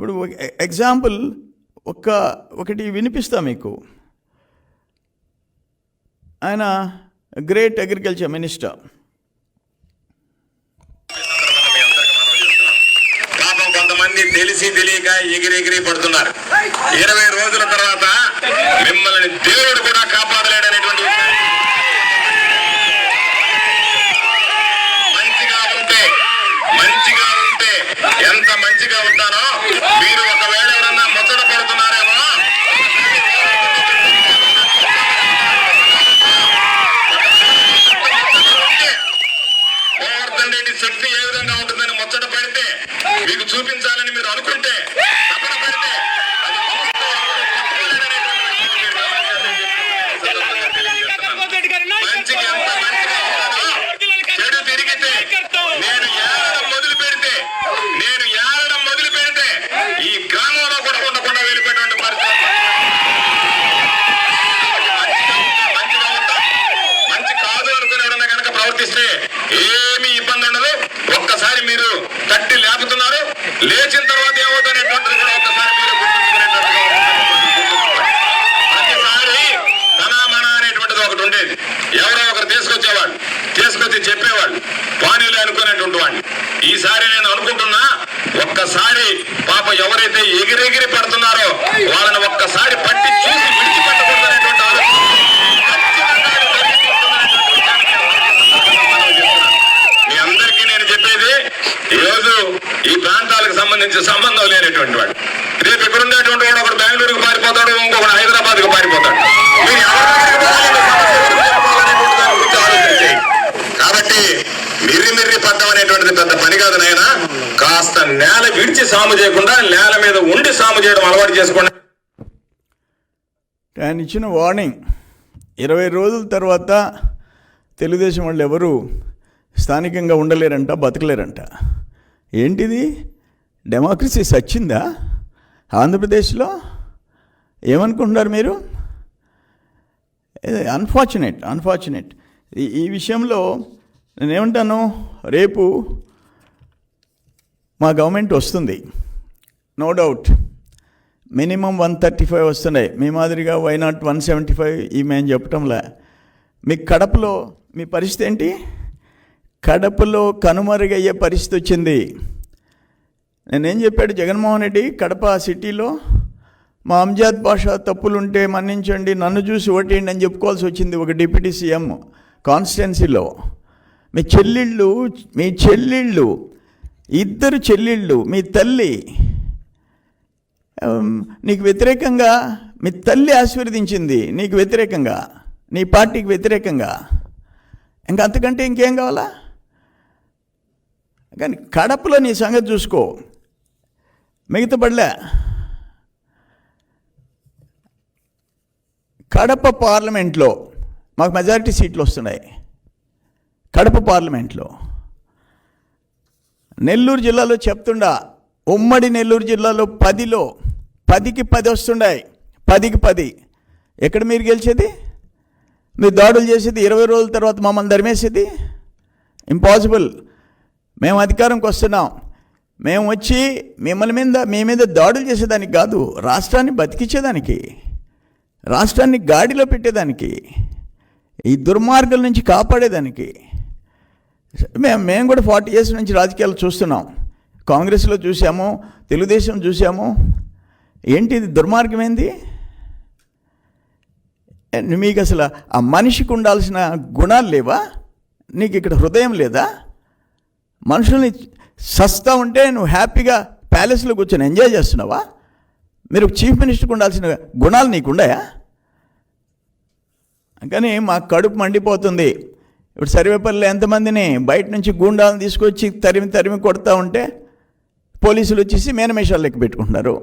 ఇప్పుడు ఎగ్జాంపుల్ ఒకటి వినిపిస్తా మీకు. ఆయన గ్రేట్ అగ్రికల్చర్ మినిస్టర్. పాపం కొంతమంది తెలిసి తెలియక ఎగిరి పడుతున్నారు. 20 రోజుల తర్వాత మిమ్మల్ని దేవుడు కూడా కాపాడలేడనేటువంటి మంచిగా ఉంటే ఎంత మంచిగా ఉంటానో మీరు ఒకవేళ ఎవరన్నా ముచ్చట పడుతున్నారేమో, గోవర్ధన్ రెడ్డి శక్తి ఏ విధంగా ఉంటుందని ముచ్చట పడితే మీకు చూపించాలని మీరు అనుకుంటే తపన పడితే మంచిగా ఎంత మంచిగా ఉంటానో చెడు తిరిగితే నేను ఏడడం మొదలు పెడితే ఈ గ్రామంలో కూడా ఉండకుండా వెళ్ళిపోయినటువంటి పరిస్థితి. మంచిగా ఉంటా, మంచి కాదు అనుకునే కనుక ప్రవర్తిస్తే ఏమీ ఇబ్బంది ఉండదు. ఒక్కసారి మీరు తట్టి లేపుతున్నారు, లేచిన తర్వాత ఏమవుతానేటువంటిది కూడా ఒక్కసారి మీరు గుర్తుంచుకునేటట్టుగా ప్రతిసారి తనామన అనేటువంటిది ఒకటి ఉండేది. ఎవరో ఒకరు తీసుకొచ్చి చెప్పేవాళ్ళు, పానీలు అనుకునేటువంటి వాడిని. ఈసారి నేను అనుకుంటున్నా, ఒక్కసారి పాప ఎవరైతే ఎగిరెగిరి పడుతున్నారో వాళ్ళని ఒక్కసారి పట్టి చూసి విడిచిపెట్టకూడదనేటువంటి ఆలోచన మీ అందరికీ నేను చెప్పేది, ఈరోజు ఈ ప్రాంతాలకు సంబంధించి సంబంధం లేనటువంటి వాడు రేపు ఇక్కడ ఉండేటువంటి వాడు ఒకడు బెంగళూరుకు పారిపోతాడు, ఇంకొకడు హైదరాబాద్కు పారిపోతాడు. మీరు కాబట్టి మిర్రి పడ్డం అనేటువంటిది పెద్ద పని కాదు నాయనా. కాస్త నేల విడిచి సాము చేయకుండా నేల మీద ఉండి సాము చేయడం అలవాటు చేసుకోండి. ఆయన ఇచ్చిన వార్నింగ్, 20 రోజుల తర్వాత తెలుగుదేశం వాళ్ళు ఎవరు స్థానికంగా ఉండలేరంట, బతకలేరంట. ఏంటిది? డెమోక్రసీ సచ్చిందా ఆంధ్రప్రదేశ్లో? ఏమనుకుంటున్నారు మీరు? అన్ఫార్చునేట్. ఈ విషయంలో నేనేమంటాను, రేపు మా గవర్నమెంట్ వస్తుంది, నో డౌట్. మినిమం 135 వస్తున్నాయి. మీ మాదిరిగా వై నాట్ 175 ఈ మేము చెప్పటంలే. మీ కడపలో మీ పరిస్థితి ఏంటి? కడపలో కనుమరుగయ్యే పరిస్థితి వచ్చింది. నేనేం చెప్పాడు జగన్మోహన్ రెడ్డి, కడప సిటీలో మా అంజాద్ బాషా తప్పులుంటే మన్నించండి, నన్ను చూసి ఓటేయండి అని చెప్పుకోవాల్సి వచ్చింది ఒక డిప్యూటీ సీఎం కాన్స్టిట్యున్సీలో. మీ చెల్లెళ్ళు 2 చెల్లెళ్ళు, మీ తల్లి నీకు వ్యతిరేకంగా, మీ తల్లి ఆశీర్వదించింది నీకు వ్యతిరేకంగా, నీ పార్టీకి వ్యతిరేకంగా. ఇంకా అంతకంటే ఇంకేం కావాలా? కానీ కడపలో నీ సంగతి చూసుకో, మిగతా పడలే. కడప పార్లమెంట్లో మాకు మెజారిటీ సీట్లు వస్తున్నాయి. కడప పార్లమెంట్లో నెల్లూరు జిల్లాలో చెప్తుండా, ఉమ్మడి నెల్లూరు జిల్లాలో 10కి 10 వస్తున్నాయి. 10కి 10. ఎక్కడ మీరు గెలిచేది? మీరు దాడులు చేసేది 20 రోజుల తర్వాత మమ్మల్ని ధర్మేసేది ఇంపాసిబుల్. మేము అధికారంకి వస్తున్నాం, మేము వచ్చి మీ మీద దాడులు చేసేదానికి కాదు, రాష్ట్రాన్ని బతికించేదానికి, రాష్ట్రాన్ని గాడిలో పెట్టేదానికి, ఈ దుర్మార్గుల నుంచి కాపాడేదానికి. మేము కూడా 40 years నుంచి రాజకీయాలు చూస్తున్నాం. కాంగ్రెస్లో చూసాము, తెలుగుదేశం చూసాము. ఏంటి ఇది దుర్మార్గం? ఏంది మీకు? అసలు ఆ మనిషికి ఉండాల్సిన గుణాలు లేవా? నీకు ఇక్కడ హృదయం లేదా? మనుషుల్ని సస్తా ఉంటే నువ్వు హ్యాపీగా ప్యాలెస్లో కూర్చొని ఎంజాయ్ చేస్తున్నావా? మీరు చీఫ్ మినిస్టర్కి ఉండాల్సిన గుణాలు నీకున్నాయా? కానీ మాకు కడుపు మండిపోతుంది. ఇప్పుడు సర్వేపల్లిలో ఎంతమందిని బయట నుంచి గూండాలను తీసుకొచ్చి తరిమి కొడతా ఉంటే పోలీసులు వచ్చేసి మేనమేషాలు లెక్క పెట్టుకుంటున్నారు.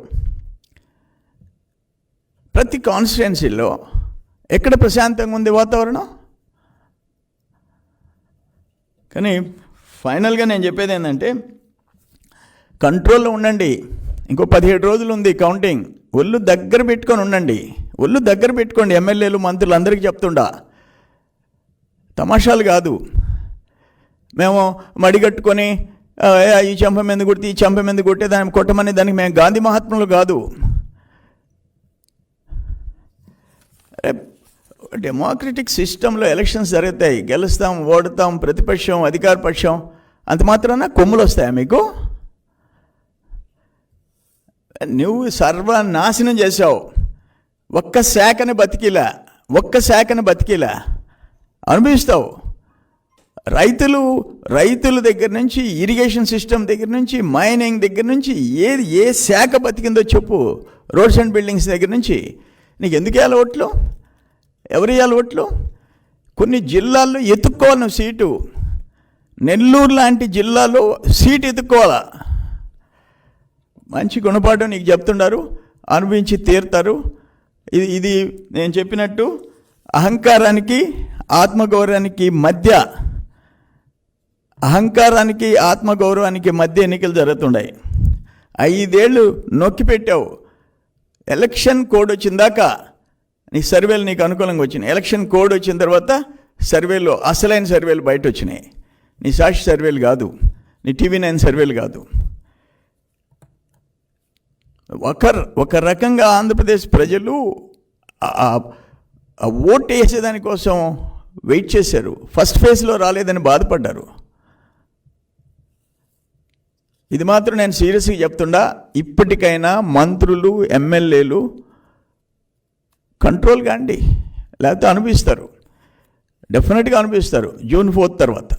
ప్రతి కాన్స్టిట్యున్సీలో ఎక్కడ ప్రశాంతంగా ఉంది వాతావరణం? కానీ ఫైనల్గా నేను చెప్పేది ఏంటంటే, కంట్రోల్లో ఉండండి. ఇంకో 17 రోజులు ఉంది కౌంటింగ్. ఒళ్ళు దగ్గర పెట్టుకొని ఉండండి, ఒళ్ళు దగ్గర పెట్టుకోండి. ఎమ్మెల్యేలు మంత్రులు అందరికీ చెప్తుండా, తమాషాలు కాదు. మేము మడిగట్టుకొని ఈ చెంప మీద కొడితే ఈ చెంప మీద కొట్టే దాన్ని కొట్టమని దానికి మేము గాంధీ మహాత్ములు కాదు. డెమోక్రటిక్ సిస్టంలో ఎలక్షన్స్ జరుగుతాయి, గెలుస్తాం, ఓడుతాం, ప్రతిపక్షం, అధికార పక్షం, అంత మాత్రాన కొమ్ములు వస్తాయా మీకు? నువ్వు సర్వనాశనం చేసావు. ఒక్క శాఖని బతికిలా అనుభవిస్తావు. రైతుల దగ్గర నుంచి, ఇరిగేషన్ సిస్టమ్ దగ్గర నుంచి, మైనింగ్ దగ్గర నుంచి ఏ శాఖ బతికిందో చెప్పు. రోడ్స్ అండ్ బిల్డింగ్స్ దగ్గర నుంచి. నీకు ఎందుకు వేయాలి ఓట్లు? ఎవరు వేయాలి ఓట్లు? కొన్ని జిల్లాల్లో ఎత్తుక్కోవాలి నువ్వు సీటు. నెల్లూరు లాంటి జిల్లాలో సీటు ఎత్తుక్కోవాలా. మంచి గుణపాఠం నీకు చెప్తున్నారు, అనుభవించి తీరుతారు. ఇది నేను చెప్పినట్టు అహంకారానికి ఆత్మగౌరవానికి మధ్య ఎన్నికలు జరుగుతున్నాయి. 5 ఏళ్ళు నొక్కి పెట్టావు. ఎలక్షన్ కోడ్ వచ్చిందాకా నీ సర్వేలు నీకు అనుకూలంగా వచ్చినాయి. ఎలక్షన్ కోడ్ వచ్చిన తర్వాత సర్వేలు, అసలైన సర్వేలు బయట వచ్చినాయి. నీ సాక్షి సర్వేలు కాదు, నీ TV9 సర్వేలు కాదు. ఒక రకంగా ఆంధ్రప్రదేశ్ ప్రజలు ఓటు వేసేదానికోసం వెయిట్ చేశారు. ఫస్ట్ ఫేజ్లో రాలేదని బాధపడ్డారు. ఇది మాత్రం నేను సీరియస్గా చెప్తుండా. ఇప్పటికైనా మంత్రులు, ఎమ్మెల్యేలు కంట్రోల్ కాండి, లేకపోతే అనుభవిస్తారు. డెఫినెట్గా అనుభవిస్తారు June 4 తర్వాత.